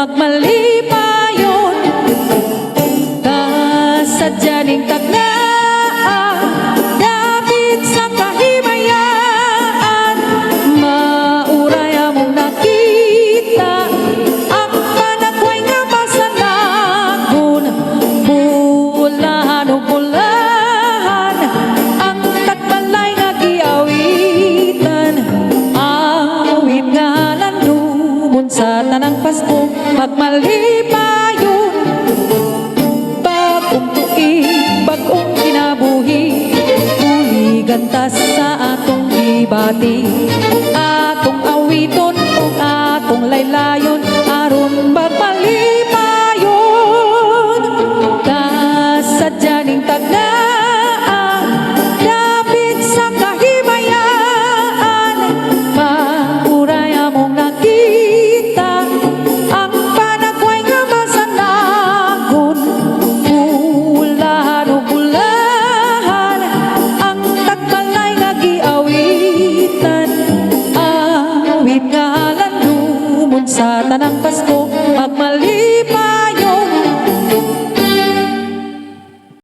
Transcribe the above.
magmalipayon kasadya ning taglaan dapit sa kahimayaan mauray among nakita ang panagway nga masanagon bulahan o bulahan ang tagbalay nga giawitan awit nga landumon sa tanang Pasko magmalipayon bagong tuig bagong kinabuhi tuligan ta sa atong gibati